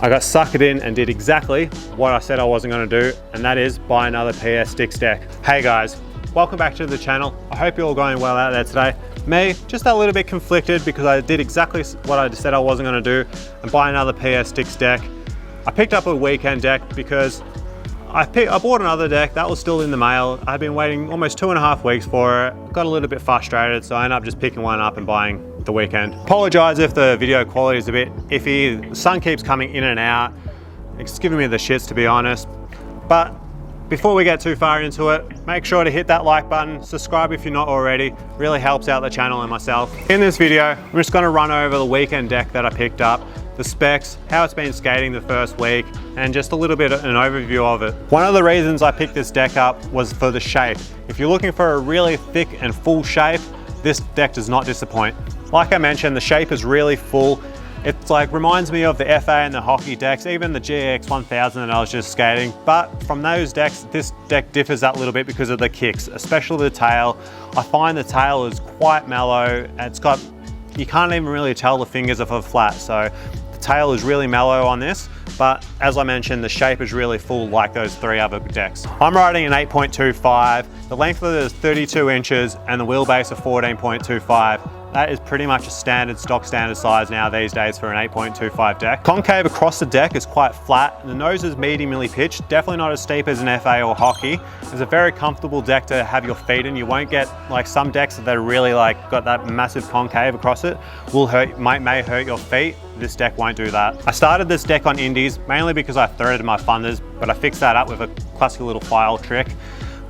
I got suckered in and did exactly what I said I wasn't going to do, and that is buy another PS Stix deck. Hey guys, welcome back to the channel. I hope you're all going well out there today. Me, just a little bit conflicted because I did exactly what I said I wasn't going to do and buy another PS Stix deck. I picked up a weekend deck because I bought another deck that was still in the mail. I've been waiting almost 2.5 weeks for it. Got a little bit frustrated, so I ended up just picking one up and buying the weekend. Apologize if the video quality is a bit iffy. The sun keeps coming in and out. It's giving me the shits, to be honest. But before we get too far into it, make sure to hit that like button, subscribe if you're not already. Really helps out the channel and myself. In this video, I'm just going to run over the weekend deck that I picked up, the specs, how it's been skating the first week, and just a little bit of an overview of it. One of the reasons I picked this deck up was for the shape. If you're looking for a really thick and full shape, this deck does not disappoint. Like I mentioned, the shape is really full. It's like reminds me of the FA and the hockey decks, even the GX 1000 that I was just skating. But from those decks, this deck differs that little bit because of the kicks, especially the tail. I find the tail is quite mellow. You can't even really tell the fingers if they're flat. So the tail is really mellow on this. But as I mentioned, the shape is really full like those three other decks. I'm riding an 8.25. The length of it is 32 inches and the wheelbase of 14.25. That is pretty much a stock standard size now these days for an 8.25 deck. Concave across the deck is quite flat. The nose is mediumly pitched, definitely not as steep as an FA or hockey. It's a very comfortable deck to have your feet in. You won't get like some decks that are really like got that massive concave across it. May hurt your feet. This deck won't do that. I started this deck on indies mainly because I threaded my funders, but I fixed that up with a classic little file trick.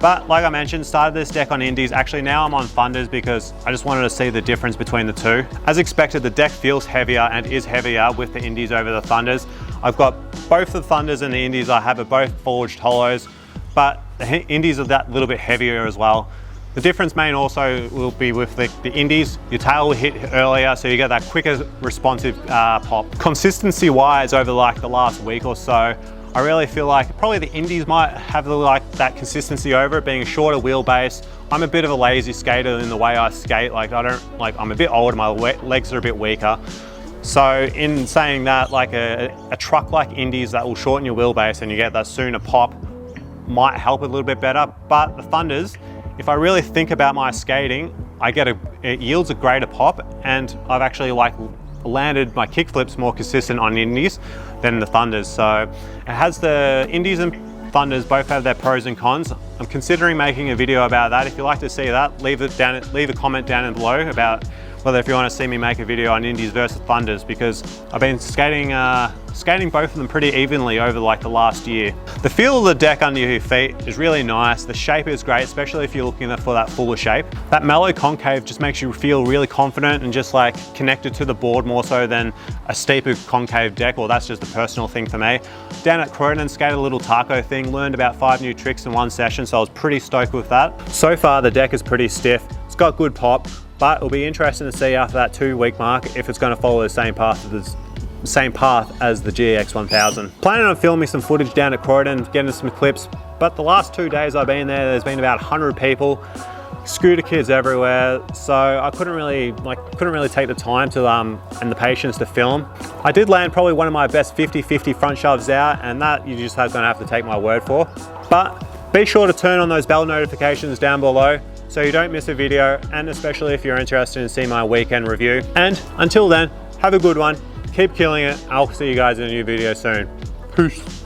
But like I mentioned, started this deck on indies. Actually now I'm on funders because I just wanted to see the difference between the two. As expected, the deck feels heavier and is heavier with the indies over the thunders. I've got both the thunders and the indies I have are both forged hollows, but the indies are that little bit heavier as well. The difference main also will be with the indies, your tail will hit earlier, so you get that quicker responsive pop. Consistency wise over like the last week or so, I really feel like probably the indies might have that consistency over it, being a shorter wheelbase. I'm a bit of a lazy skater in the way I skate. I'm a bit older, my legs are a bit weaker. So in saying that, like a truck like indies that will shorten your wheelbase and you get that sooner pop might help a little bit better. But the thunders, if I really think about my skating, it yields a greater pop, and I've actually landed my kickflips more consistent on indies than the thunders. So it has the indies and thunders both have their pros and cons. I'm considering making a video about that. If you'd like to see that, leave a comment down below about whether if you want to see me make a video on indies versus thunders, because I've been skating both of them pretty evenly over like the last year. The feel of the deck under your feet is really nice. The shape is great, especially if you're looking for that fuller shape. That mellow concave just makes you feel really confident and just like connected to the board more so than a steeper concave deck, or that's just a personal thing for me. Down at Croydon, skated a little taco thing, learned about 5 new tricks in one session, so I was pretty stoked with that. So far the deck is pretty stiff. It's got good pop, but it'll be interesting to see after that 2-week mark if it's going to follow the same path as the GX 1000. Planning on filming some footage down at Croydon, getting some clips, but the last 2 days I've been there, there's been about 100 people, scooter kids everywhere, so I couldn't really take the time to and the patience to film. I did land probably one of my best 50-50 front shoves out, and that you just gonna have to take my word for. But be sure to turn on those bell notifications down below so you don't miss a video, and especially if you're interested in seeing my weekend review. And until then, have a good one, keep killing it. I'll see you guys in a new video soon. Peace.